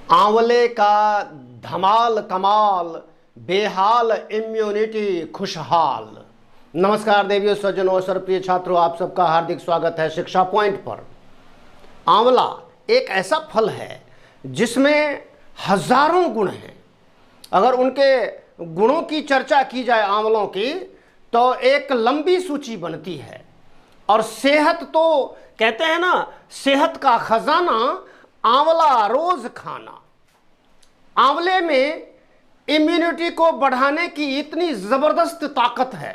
आंवले का धमाल कमाल, बेहाल इम्यूनिटी खुशहाल। नमस्कार देवियों, सज्जनों और प्रिय छात्रों, आप सबका हार्दिक स्वागत है शिक्षा पॉइंट पर। आंवला एक ऐसा फल है जिसमें हजारों गुण हैं। अगर उनके गुणों की चर्चा की जाए आंवलों की, तो एक लंबी सूची बनती है। और सेहत तो कहते हैं ना, सेहत का खजाना आंवला रोज खाना। आंवले में इम्यूनिटी को बढ़ाने की इतनी जबरदस्त ताकत है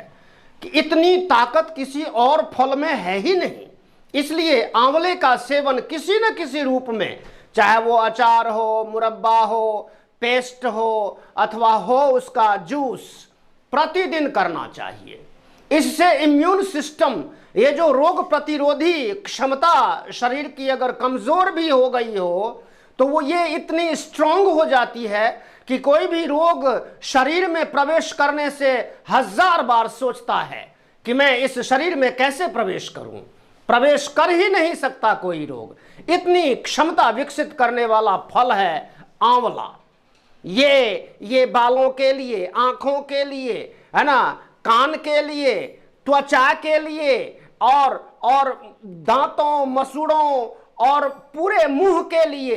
कि इतनी ताकत किसी और फल में है ही नहीं। इसलिए आंवले का सेवन किसी न किसी रूप में, चाहे वो अचार हो, मुरब्बा हो, पेस्ट हो, अथवा हो उसका जूस, प्रतिदिन करना चाहिए। इससे इम्यून सिस्टम, ये जो रोग प्रतिरोधी क्षमता शरीर की अगर कमजोर भी हो गई हो, तो वो ये इतनी स्ट्रांग हो जाती है कि कोई भी रोग शरीर में प्रवेश करने से 1000 बार सोचता है कि मैं इस शरीर में कैसे प्रवेश करूं। प्रवेश कर ही नहीं सकता कोई रोग। इतनी क्षमता विकसित करने वाला फल है आंवला। ये बालों के लिए, आंखों के लिए, है ना, कान के लिए, त्वचा के लिए, और दांतों, मसूड़ों और पूरे मुंह के लिए,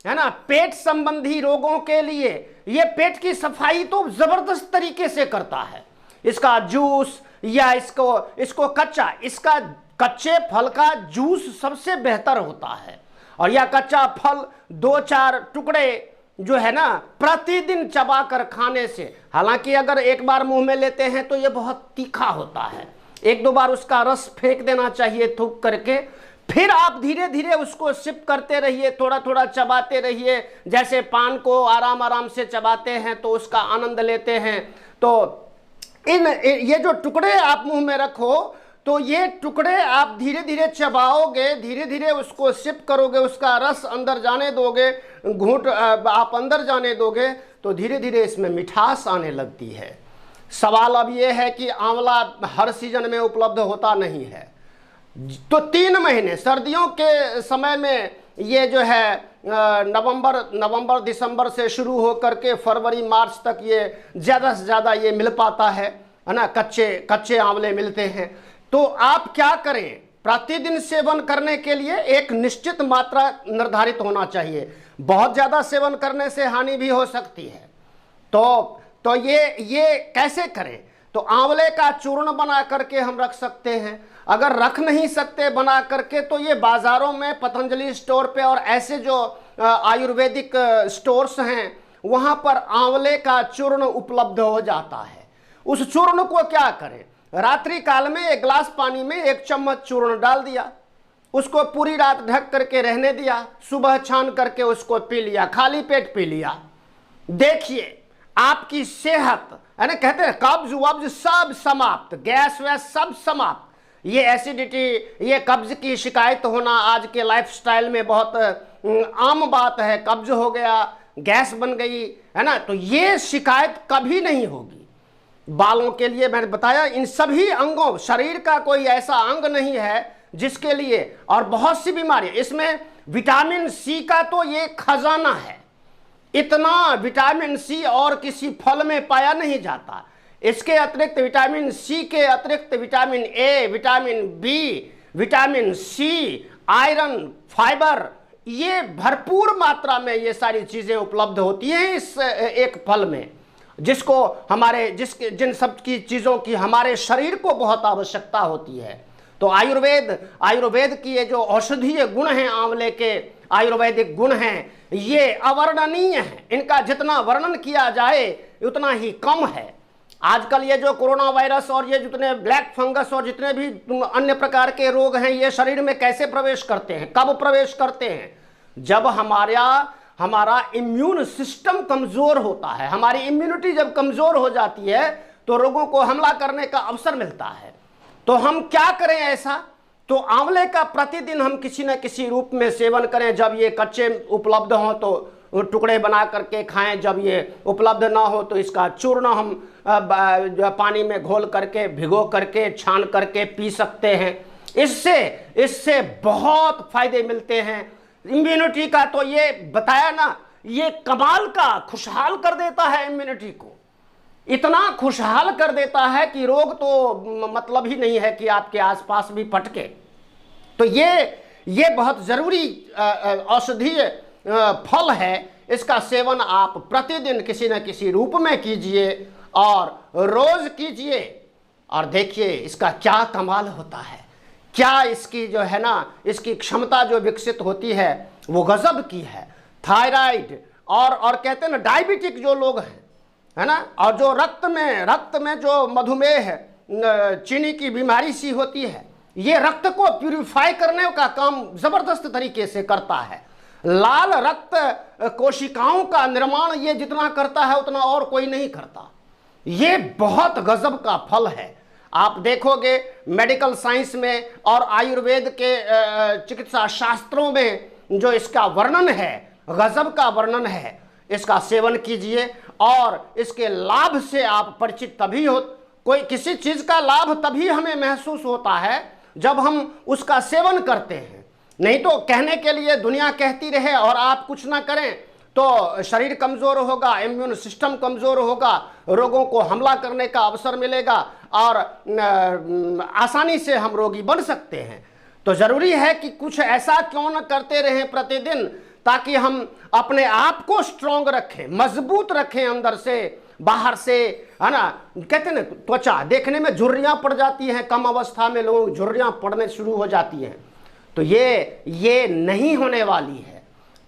है ना, पेट संबंधी रोगों के लिए ये पेट की सफाई तो जबरदस्त तरीके से करता है। इसका जूस या इसको इसका कच्चे फल का जूस सबसे बेहतर होता है। और यह कच्चा फल 2-4 टुकड़े जो है ना, प्रतिदिन चबा कर खाने से, हालांकि अगर एक बार मुंह में लेते हैं तो यह बहुत तीखा होता है, 1-2 बार उसका रस फेंक देना चाहिए थूक करके। फिर आप धीरे धीरे उसको सिप करते रहिए, थोड़ा थोड़ा चबाते रहिए, जैसे पान को आराम आराम से चबाते हैं तो उसका आनंद लेते हैं। तो ये जो टुकड़े आप मुंह में रखो, तो ये टुकड़े आप धीरे धीरे चबाओगे, धीरे धीरे उसको सिप करोगे, उसका रस अंदर जाने दोगे, घूंट आप अंदर जाने दोगे, तो धीरे धीरे इसमें मिठास आने लगती है। सवाल अब ये है कि आंवला हर सीजन में उपलब्ध होता नहीं है, तो 3 महीने सर्दियों के समय में ये जो है नवंबर दिसंबर से शुरू हो करके फरवरी मार्च तक ये ज़्यादा से ज़्यादा ये मिल पाता है ना, कच्चे आंवले मिलते हैं। तो आप क्या करें, प्रतिदिन सेवन करने के लिए एक निश्चित मात्रा निर्धारित होना चाहिए। बहुत ज़्यादा सेवन करने से हानि भी हो सकती है। तो ये कैसे करें? तो आंवले का चूर्ण बना करके हम रख सकते हैं। अगर रख नहीं सकते बना करके, तो ये बाज़ारों में पतंजलि स्टोर पे और ऐसे जो आयुर्वेदिक स्टोर्स हैं वहाँ पर आंवले का चूर्ण उपलब्ध हो जाता है। उस चूर्ण को क्या करें, रात्रि काल में 1 गिलास पानी में 1 चम्मच चूर्ण डाल दिया, उसको पूरी रात ढक करके रहने दिया, सुबह छान करके उसको पी लिया, खाली पेट पी लिया। देखिए आपकी सेहत, है ना, कहते हैं कब्ज वब्ज सब समाप्त, गैस वैस सब समाप्त। ये एसिडिटी, ये कब्ज की शिकायत होना आज के लाइफस्टाइल में बहुत आम बात है। कब्ज हो गया, गैस बन गई, है ना, तो ये शिकायत कभी नहीं होगी। बालों के लिए मैंने बताया, इन सभी अंगों, शरीर का कोई ऐसा अंग नहीं है जिसके लिए, और बहुत सी बीमारियां, इसमें विटामिन सी का तो ये खजाना है। इतना विटामिन सी और किसी फल में पाया नहीं जाता। इसके अतिरिक्त विटामिन सी के अतिरिक्त vitamin A, vitamin B, vitamin C, iron, fibre, ये भरपूर मात्रा में ये सारी चीजें उपलब्ध होती हैं इस एक फल में, जिन सब की चीजों की हमारे शरीर को बहुत आवश्यकता होती है। तो आयुर्वेद की ये जो औषधीय गुण हैं, आंवले के आयुर्वेदिक गुण हैं, ये अवर्णनीय हैं। इनका जितना वर्णन किया जाए उतना ही कम है। आजकल ये जो कोरोना वायरस और ये जितने ब्लैक फंगस और जितने भी अन्य प्रकार के रोग हैं, ये शरीर में कैसे प्रवेश करते हैं, कब प्रवेश करते हैं? जब हमारा इम्यून सिस्टम कमजोर होता है। हमारी इम्यूनिटी जब कमजोर हो जाती है तो रोगों को हमला करने का अवसर मिलता है। तो हम क्या करें ऐसा? तो आंवले का प्रतिदिन हम किसी न किसी रूप में सेवन करें। जब ये कच्चे उपलब्ध हों तो टुकड़े बना करके खाएं, जब ये उपलब्ध ना हो तो इसका चूर्ण हम पानी में घोल करके, भिगो करके, छान करके पी सकते हैं। इससे बहुत फायदे मिलते हैं। इम्यूनिटी का तो ये बताया ना ये कमाल का खुशहाल कर देता है इम्यूनिटी को, इतना खुशहाल कर देता है कि रोग तो मतलब ही नहीं है कि आपके आसपास भी पटके। तो ये बहुत ज़रूरी औषधीय फल है। इसका सेवन आप प्रतिदिन किसी न किसी रूप में कीजिए और रोज़ कीजिए और देखिए इसका क्या कमाल होता है, क्या इसकी जो है ना, इसकी क्षमता जो विकसित होती है वो गजब की है। थायराइड और कहते हैं ना डायबिटिक जो लोग हैं, है ना, और जो रक्त में जो मधुमेह चीनी की बीमारी सी होती है, ये रक्त को प्यूरिफाई करने का काम जबरदस्त तरीके से करता है। लाल रक्त कोशिकाओं का निर्माण ये जितना करता है उतना और कोई नहीं करता। ये बहुत गजब का फल है। आप देखोगे मेडिकल साइंस में और आयुर्वेद के चिकित्सा शास्त्रों में जो इसका वर्णन है, गजब का वर्णन है। इसका सेवन कीजिए और इसके लाभ से आप परिचित तभी हो, कोई किसी चीज़ का लाभ तभी हमें महसूस होता है जब हम उसका सेवन करते हैं। नहीं तो कहने के लिए दुनिया कहती रहे और आप कुछ ना करें तो शरीर कमज़ोर होगा, इम्यून सिस्टम कमज़ोर होगा, रोगों को हमला करने का अवसर मिलेगा और आसानी से हम रोगी बन सकते हैं। तो ज़रूरी है कि कुछ ऐसा क्यों न करते रहें प्रतिदिन, ताकि हम अपने आप को स्ट्रॉन्ग रखें, मजबूत रखें अंदर से बाहर से, है ना। कहते हैं ना त्वचा देखने में झुर्रियाँ पड़ जाती हैं, कम अवस्था में लोगों को झुर्रियाँ पड़ने शुरू हो जाती हैं। तो ये नहीं होने वाली है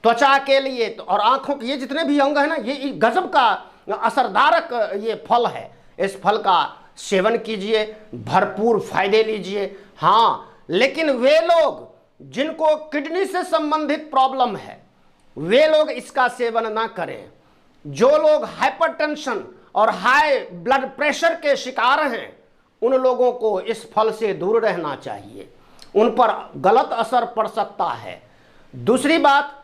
त्वचा के लिए। तो और आँखों के ये जितने भी अंग है ना, ये गजब का असरदारक ये फल है। इस फल का सेवन कीजिए, भरपूर फायदे लीजिए। हाँ, लेकिन वे लोग जिनको किडनी से संबंधित प्रॉब्लम है वे लोग इसका सेवन ना करें। जो लोग हाइपरटेंशन और हाई ब्लड प्रेशर के शिकार हैं उन लोगों को इस फल से दूर रहना चाहिए, उन पर गलत असर पड़ सकता है। दूसरी बात,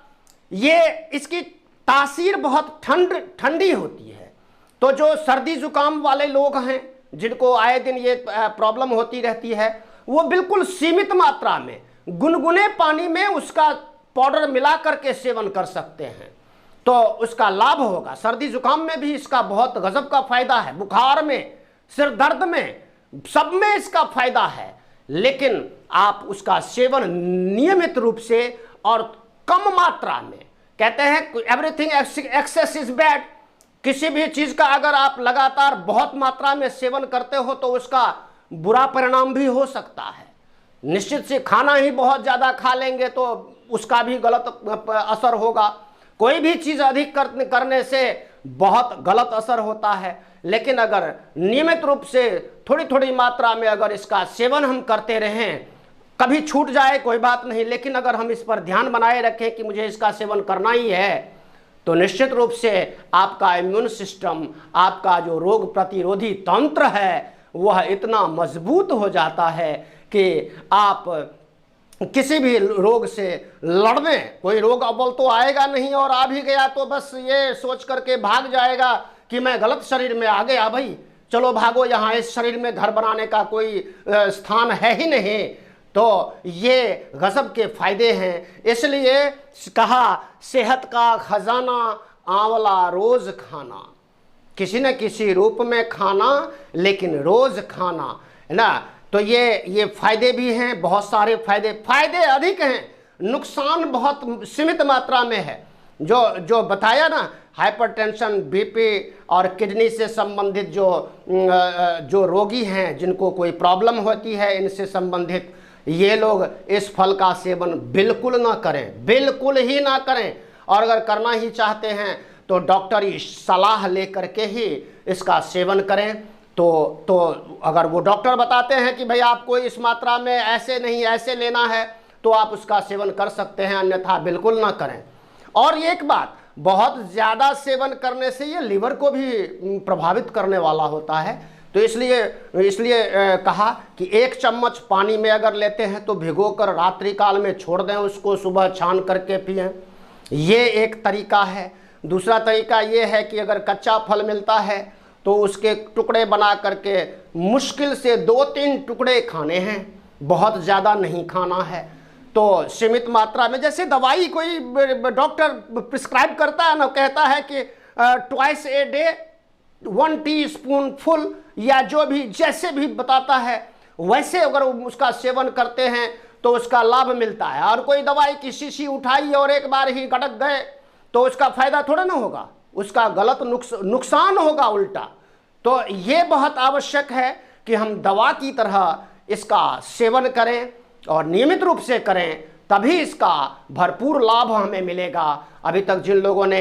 ये इसकी तासीर बहुत ठंडी होती है। तो जो सर्दी जुकाम वाले लोग हैं जिनको आए दिन ये प्रॉब्लम होती रहती है, वो बिल्कुल सीमित मात्रा में गुनगुने पानी में उसका पाउडर मिला करके सेवन कर सकते हैं तो उसका लाभ होगा। सर्दी जुकाम में भी इसका बहुत गजब का फायदा है, बुखार में, सिर दर्द में, सब में इसका फायदा है। लेकिन आप उसका सेवन नियमित रूप से और कम मात्रा में, कहते हैं एवरीथिंग एक्सेस इज बैड। किसी भी चीज़ का अगर आप लगातार बहुत मात्रा में सेवन करते हो तो उसका बुरा परिणाम भी हो सकता है। निश्चित से खाना ही बहुत ज़्यादा खा लेंगे तो उसका भी गलत असर होगा। कोई भी चीज़ अधिक करने से बहुत गलत असर होता है। लेकिन अगर नियमित रूप से थोड़ी थोड़ी मात्रा में अगर इसका सेवन हम करते रहें, कभी छूट जाए कोई बात नहीं, लेकिन अगर हम इस पर ध्यान बनाए रखें कि मुझे इसका सेवन करना ही है, तो निश्चित रूप से आपका इम्यून सिस्टम, आपका जो रोग प्रतिरोधी तंत्र है वह इतना मजबूत हो जाता है कि आप किसी भी रोग से लड़ने, कोई रोग अव्वल तो आएगा नहीं और आ भी गया तो बस ये सोच करके भाग जाएगा कि मैं गलत शरीर में आ गया, भाई चलो भागो, यहाँ इस शरीर में घर बनाने का कोई स्थान है ही नहीं। तो ये गजब के फायदे हैं। इसलिए कहा सेहत का खजाना आंवला रोज खाना, किसी न किसी रूप में खाना लेकिन रोज खाना, है ना। तो ये फायदे भी हैं, बहुत सारे फायदे अधिक हैं, नुकसान बहुत सीमित मात्रा में है। जो बताया ना, हाइपरटेंशन, बीपी और किडनी से संबंधित जो रोगी हैं जिनको कोई प्रॉब्लम होती है इनसे संबंधित, ये लोग इस फल का सेवन बिल्कुल ना करें, बिल्कुल ही ना करें। और अगर करना ही चाहते हैं तो डॉक्टरी सलाह लेकर के ही इसका सेवन करें। तो अगर वो डॉक्टर बताते हैं कि भाई आपको इस मात्रा में ऐसे नहीं ऐसे लेना है तो आप उसका सेवन कर सकते हैं, अन्यथा बिल्कुल ना करें। और एक बात, बहुत ज़्यादा सेवन करने से ये लिवर को भी प्रभावित करने वाला होता है। तो इसलिए कहा कि 1 चम्मच पानी में अगर लेते हैं तो भिगोकर रात्रि काल में छोड़ दें, उसको सुबह छान करके पिएं। ये एक तरीका है। दूसरा तरीका ये है कि अगर कच्चा फल मिलता है तो उसके टुकड़े बना करके मुश्किल से 2-3 टुकड़े खाने हैं, बहुत ज़्यादा नहीं खाना है। तो सीमित मात्रा में, जैसे दवाई कोई डॉक्टर प्रिस्क्राइब करता है ना, कहता है कि twice a day 1 teaspoon full, या जो भी जैसे भी बताता है वैसे अगर उसका सेवन करते हैं तो उसका लाभ मिलता है। और कोई दवाई की शीशी उठाई और एक बार ही गटक गए तो उसका फायदा थोड़ा ना होगा, उसका गलत नुकसान होगा उल्टा। तो ये बहुत आवश्यक है कि हम दवा की तरह इसका सेवन करें और नियमित रूप से करें, तभी इसका भरपूर लाभ हमें मिलेगा। अभी तक जिन लोगों ने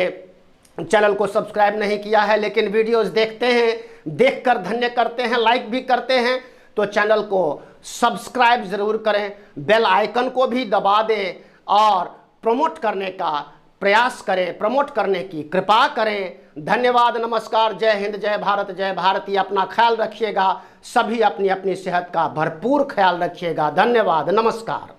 चैनल को सब्सक्राइब नहीं किया है लेकिन वीडियोस देखते हैं, देखकर धन्य करते हैं, लाइक भी करते हैं, तो चैनल को सब्सक्राइब जरूर करें, बेल आइकन को भी दबा दें और प्रमोट करने का प्रयास करें, प्रमोट करने की कृपा करें। धन्यवाद, नमस्कार, जय हिंद, जय भारत, जय भारती। अपना ख्याल रखिएगा, सभी अपनी अपनी सेहत का भरपूर ख्याल रखिएगा। धन्यवाद, नमस्कार।